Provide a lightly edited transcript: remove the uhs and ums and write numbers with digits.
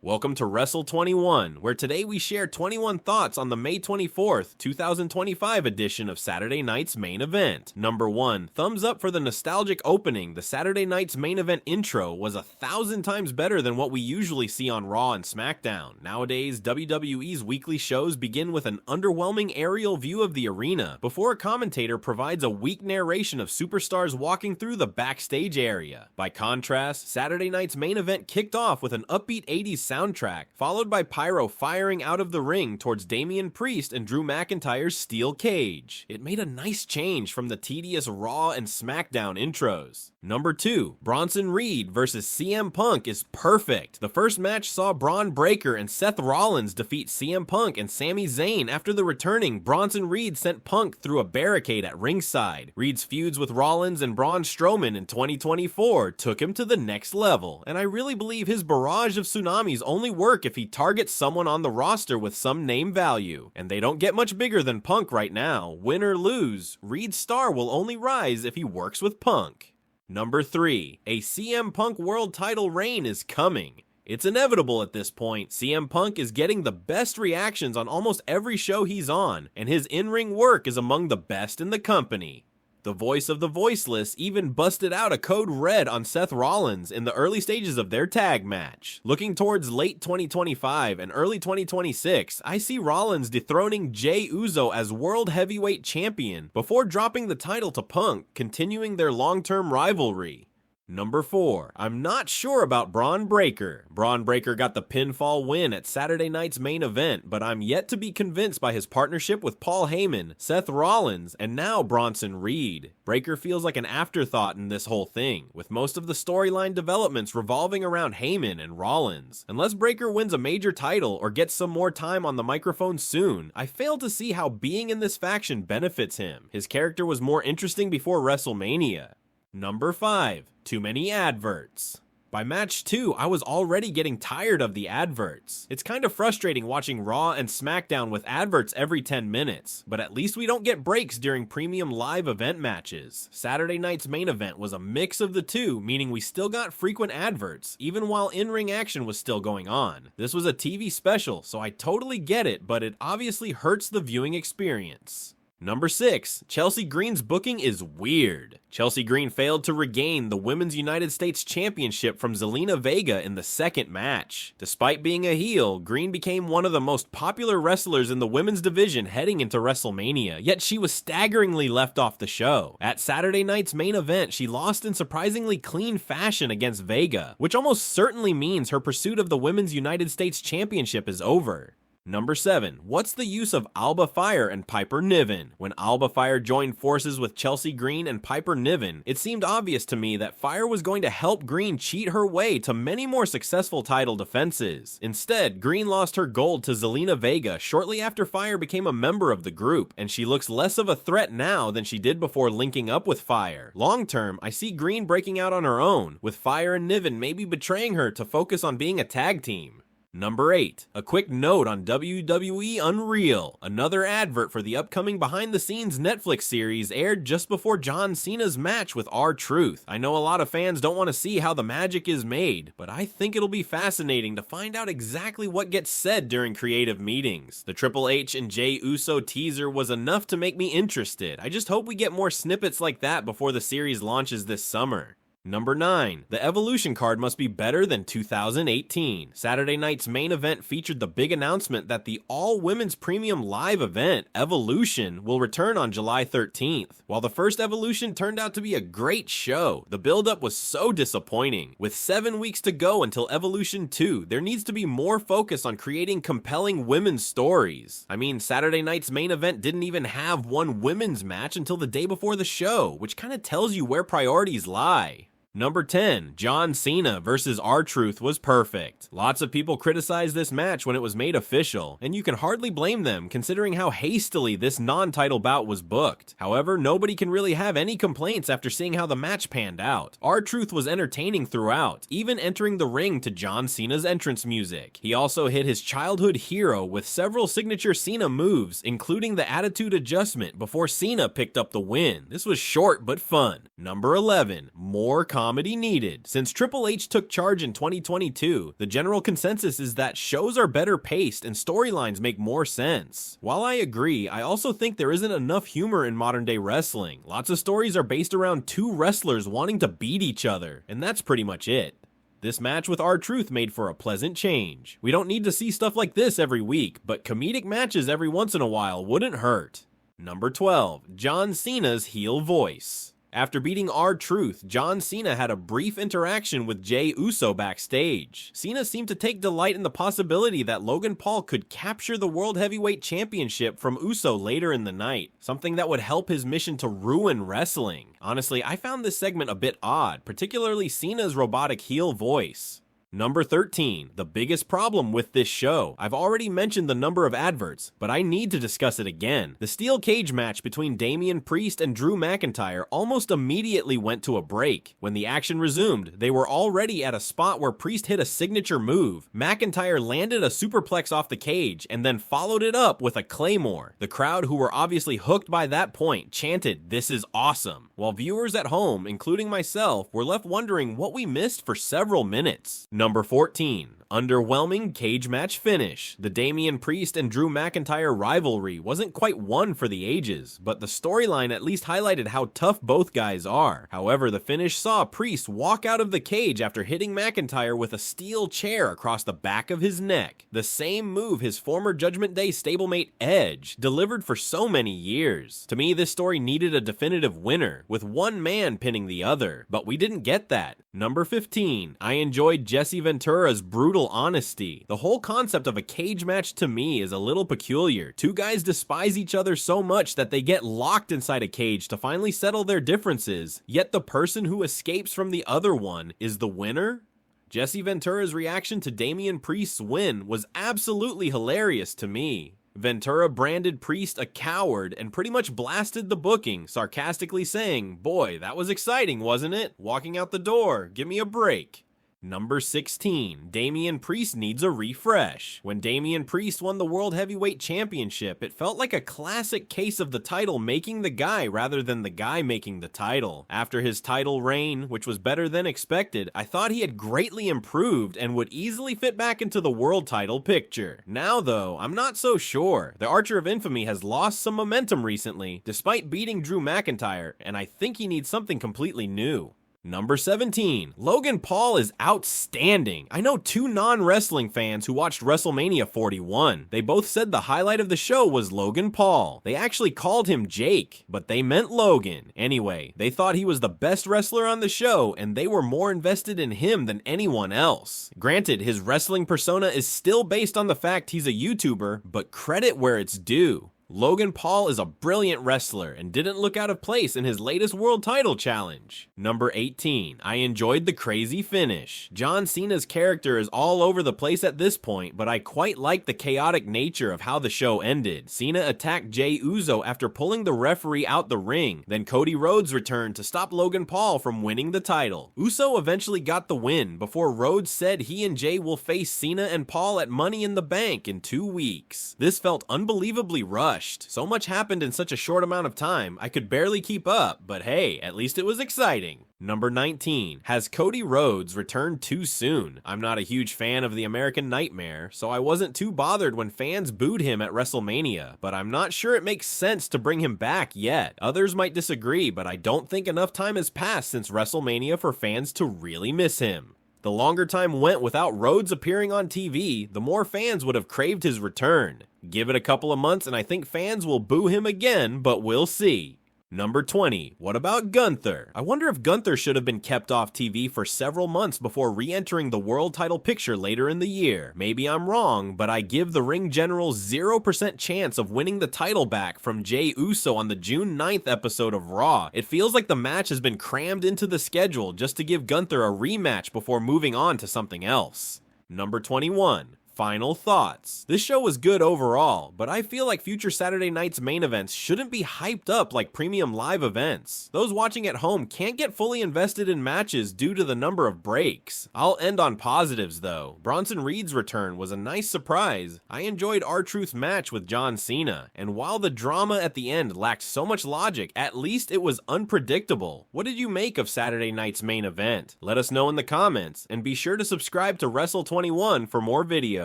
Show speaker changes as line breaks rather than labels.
Welcome to Wrestle 21, where today we share 21 thoughts on the May 24th, 2025 edition of Saturday Night's Main Event. Number 1, thumbs up for the nostalgic opening. The Saturday Night's Main Event intro was 1,000 times better than what we usually see on Raw and SmackDown. Nowadays, WWE's weekly shows begin with an underwhelming aerial view of the arena, before a commentator provides a weak narration of superstars walking through the backstage area. By contrast, Saturday Night's Main Event kicked off with an upbeat 80s soundtrack, followed by pyro firing out of the ring towards Damian Priest and Drew McIntyre's steel cage. It made a nice change from the tedious Raw and SmackDown intros. Number 2, Bronson Reed versus CM Punk is perfect. The first match saw Braun Breaker and Seth Rollins defeat CM Punk and Sami Zayn after the returning Bronson Reed sent Punk through a barricade at ringside. Reed's feuds with Rollins and Braun Strowman in 2024 took him to the next level, and I really believe his barrage of tsunamis only work if he targets someone on the roster with some name value. And they don't get much bigger than Punk right now. Win or lose, Reed's star will only rise if he works with Punk. Number 3, a CM Punk world title reign is coming. It's inevitable at this point. CM Punk is getting the best reactions on almost every show he's on, and his in-ring work is among the best in the company. The voice of the voiceless even busted out a code red on Seth Rollins in the early stages of their tag match. Looking towards late 2025 and early 2026, I see Rollins dethroning Jey Uso as World Heavyweight Champion before dropping the title to Punk, continuing their long-term rivalry. Number 4, I'm not sure about Braun Breaker. Braun Breaker got the pinfall win at Saturday Night's Main Event, but I'm yet to be convinced by his partnership with Paul Heyman, Seth Rollins, and now Bronson Reed. Breaker feels like an afterthought in this whole thing, with most of the storyline developments revolving around Heyman and Rollins. Unless Breaker wins a major title or gets some more time on the microphone soon, I fail to see how being in this faction benefits him. His character was more interesting before WrestleMania. Number 5, too many adverts. By match 2, I was already getting tired of the adverts. It's kind of frustrating watching Raw and SmackDown with adverts every 10 minutes, but at least we don't get breaks during premium live event matches. Saturday Night's Main Event was a mix of the two, meaning we still got frequent adverts, even while in-ring action was still going on. This was a TV special, so I totally get it, but it obviously hurts the viewing experience. Number 6, Chelsea Green's booking is weird. Chelsea Green failed to regain the Women's United States Championship from Zelina Vega in the second match. Despite being a heel, Green became one of the most popular wrestlers in the women's division heading into WrestleMania, yet she was staggeringly left off the show. At Saturday Night's Main Event, she lost in surprisingly clean fashion against Vega, which almost certainly means her pursuit of the Women's United States Championship is over. Number 7, what's the use of Alba Fire and Piper Niven? When Alba Fire joined forces with Chelsea Green and Piper Niven, it seemed obvious to me that Fire was going to help Green cheat her way to many more successful title defenses. Instead, Green lost her gold to Zelina Vega shortly after Fire became a member of the group, and she looks less of a threat now than she did before linking up with Fire. Long term, I see Green breaking out on her own, with Fire and Niven maybe betraying her to focus on being a tag team. Number 8, a quick note on WWE Unreal. Another advert for the upcoming behind-the-scenes Netflix series aired just before John Cena's match with R-Truth. I know a lot of fans don't want to see how the magic is made, but I think it'll be fascinating to find out exactly what gets said during creative meetings. The Triple H and Jey Uso teaser was enough to make me interested. I just hope we get more snippets like that before the series launches this summer. Number 9, the Evolution card must be better than 2018. Saturday Night's Main Event featured the big announcement that the all-women's premium live event, Evolution, will return on July 13th. While the first Evolution turned out to be a great show, the build-up was so disappointing. With 7 weeks to go until Evolution 2, there needs to be more focus on creating compelling women's stories. I mean, Saturday Night's Main Event didn't even have one women's match until the day before the show, which kind of tells you where priorities lie. Number 10, John Cena versus R-Truth was perfect. Lots of people criticized this match when it was made official, and you can hardly blame them considering how hastily this non-title bout was booked. However, nobody can really have any complaints after seeing how the match panned out. R-Truth was entertaining throughout, even entering the ring to John Cena's entrance music. He also hit his childhood hero with several signature Cena moves, including the attitude adjustment before Cena picked up the win. This was short but fun. Number 11, more comedy needed. Since Triple H took charge in 2022, the general consensus is that shows are better paced and storylines make more sense. While I agree, I also think there isn't enough humor in modern day wrestling. Lots of stories are based around two wrestlers wanting to beat each other, and that's pretty much it. This match with R-Truth made for a pleasant change. We don't need to see stuff like this every week, but comedic matches every once in a while wouldn't hurt. Number 12, John Cena's heel voice. After beating R-Truth, John Cena had a brief interaction with Jey Uso backstage. Cena seemed to take delight in the possibility that Logan Paul could capture the World Heavyweight Championship from Uso later in the night, something that would help his mission to ruin wrestling. Honestly, I found this segment a bit odd, particularly Cena's robotic heel voice. Number 13, the biggest problem with this show. I've already mentioned the number of adverts, but I need to discuss it again. The steel cage match between Damian Priest and Drew McIntyre almost immediately went to a break. When the action resumed, they were already at a spot where Priest hit a signature move. McIntyre landed a superplex off the cage and then followed it up with a claymore. The crowd, who were obviously hooked by that point, chanted, "This is awesome," while viewers at home, including myself, were left wondering what we missed for several minutes. Number 14, underwhelming cage match finish. The Damian Priest and Drew McIntyre rivalry wasn't quite one for the ages, but the storyline at least highlighted how tough both guys are. However, the finish saw Priest walk out of the cage after hitting McIntyre with a steel chair across the back of his neck. The same move his former Judgment Day stablemate Edge delivered for so many years. To me, this story needed a definitive winner, with one man pinning the other, but we didn't get that. Number 15, I enjoyed Jesse Ventura's brutal honesty. The whole concept of a cage match to me is a little peculiar. Two guys despise each other so much that they get locked inside a cage to finally settle their differences, yet the person who escapes from the other one is the winner? Jesse Ventura's reaction to Damian Priest's win was absolutely hilarious to me. Ventura branded Priest a coward and pretty much blasted the booking, sarcastically saying, "Boy, that was exciting, wasn't it? Walking out the door, give me a break." Number 16, Damian Priest needs a refresh. When Damian Priest won the World Heavyweight Championship, it felt like a classic case of the title making the guy rather than the guy making the title. After his title reign, which was better than expected, I thought he had greatly improved and would easily fit back into the world title picture. Now though, I'm not so sure. The Archer of Infamy has lost some momentum recently, despite beating Drew McIntyre, and I think he needs something completely new. Number 17, Logan Paul is outstanding. I know two non-wrestling fans who watched WrestleMania 41. They both said the highlight of the show was Logan Paul. They actually called him Jake, but they meant Logan. Anyway, they thought he was the best wrestler on the show, and they were more invested in him than anyone else. Granted, his wrestling persona is still based on the fact he's a YouTuber, but credit where it's due. Logan Paul is a brilliant wrestler and didn't look out of place in his latest world title challenge. Number 18, I enjoyed the crazy finish. John Cena's character is all over the place at this point, but I quite like the chaotic nature of how the show ended. Cena attacked Jey Uso after pulling the referee out the ring. Then Cody Rhodes returned to stop Logan Paul from winning the title. Uso eventually got the win before Rhodes said he and Jey will face Cena and Paul at Money in the Bank in 2 weeks. This felt unbelievably rushed. So much happened in such a short amount of time, I could barely keep up, but hey, at least it was exciting. Number 19, has Cody Rhodes returned too soon? I'm not a huge fan of the American Nightmare, so I wasn't too bothered when fans booed him at WrestleMania, but I'm not sure it makes sense to bring him back yet. Others might disagree, but I don't think enough time has passed since WrestleMania for fans to really miss him. The longer time went without Rhodes appearing on TV, the more fans would have craved his return. Give it a couple of months and I think fans will boo him again, but we'll see. Number 20, what about Gunther? I wonder if Gunther should have been kept off TV for several months before re-entering the world title picture later in the year. Maybe I'm wrong, but I give the ring general 0% chance of winning the title back from Jey Uso on the June 9th episode of Raw. It feels like the match has been crammed into the schedule just to give Gunther a rematch before moving on to something else. Number 21, Final thoughts. This show was good overall, but I feel like future Saturday night's main events shouldn't be hyped up like premium live events. Those watching at home can't get fully invested in matches due to the number of breaks. I'll end on positives though. Bronson Reed's return was a nice surprise. I enjoyed R-Truth's match with John Cena, and while the drama at the end lacked so much logic, at least it was unpredictable. What did you make of Saturday night's main event? Let us know in the comments, and be sure to subscribe to Wrestle21 for more videos.